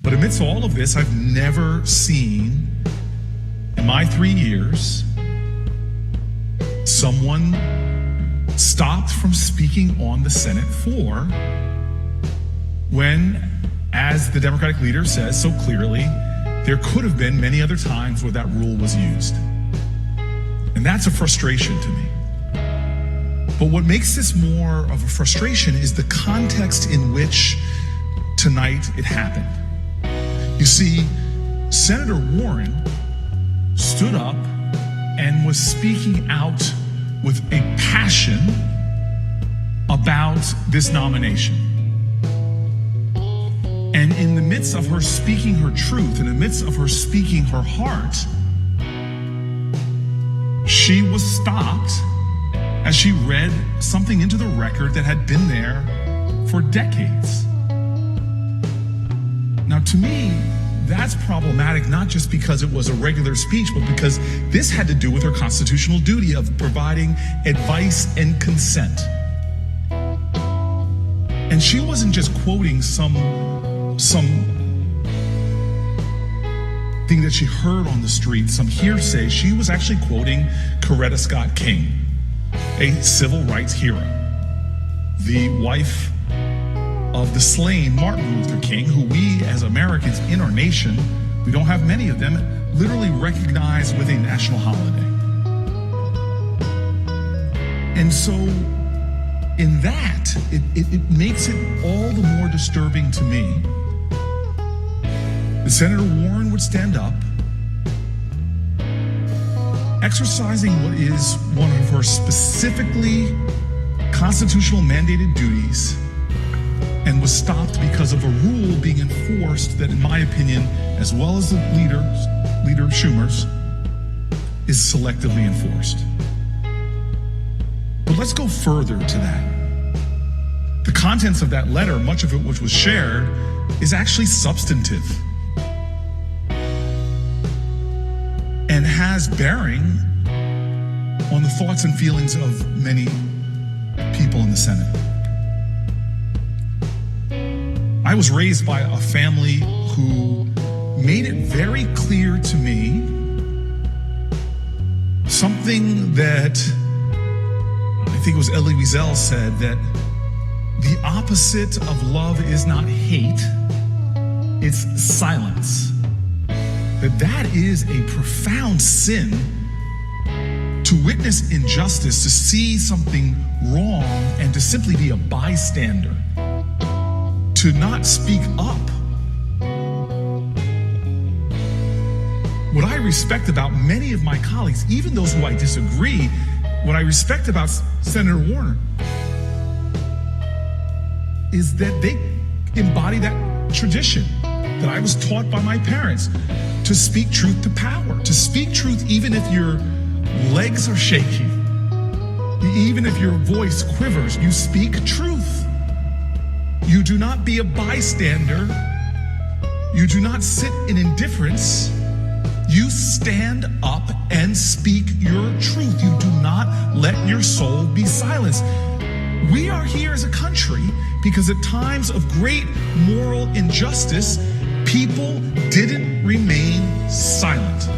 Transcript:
But amidst all of this, I've never seen, in my 3 years, someone stopped from speaking on the Senate floor when, as the Democratic leader says so clearly, there could have been many other times where that rule was used. And that's a frustration to me. But what makes this more of a frustration is the context in which tonight it happened. You see, Senator Warren stood up and was speaking out with a passion about this nomination. And in the midst of her speaking her truth, in the midst of her speaking her heart, she was stopped as she read something into the record that had been there for decades. Now, to me, that's problematic, not just because it was a regular speech, but because this had to do with her constitutional duty of providing advice and consent. And she wasn't just quoting some thing that she heard on the street, some hearsay. She was actually quoting Coretta Scott King, a civil rights hero, the wife of the slain Martin Luther King, who we as Americans in our nation, we don't have many of them, literally recognize with a national holiday. And so in that, it makes it all the more disturbing to me that Senator Warren would stand up, exercising what is one of her specifically constitutional mandated duties, and was stopped because of a rule being enforced that, in my opinion, as well as the leader Schumer's, is selectively enforced. But let's go further to that. The contents of that letter, much of it which was shared, is actually substantive and has bearing on the thoughts and feelings of many people in the Senate. I was raised by a family who made it very clear to me something that I think it was Elie Wiesel said, that the opposite of love is not hate, it's silence. That is a profound sin, to witness injustice, to see something wrong and to simply be a bystander, to not speak up. What I respect about many of my colleagues, even those who I disagree, what I respect about Senator Warren is that they embody that tradition that I was taught by my parents, to speak truth to power, to speak truth even if your legs are shaking, even if your voice quivers, you speak truth. You do not be a bystander. You do not sit in indifference. You stand up and speak your truth. You do not let your soul be silenced. We are here as a country because at times of great moral injustice, people didn't remain silent.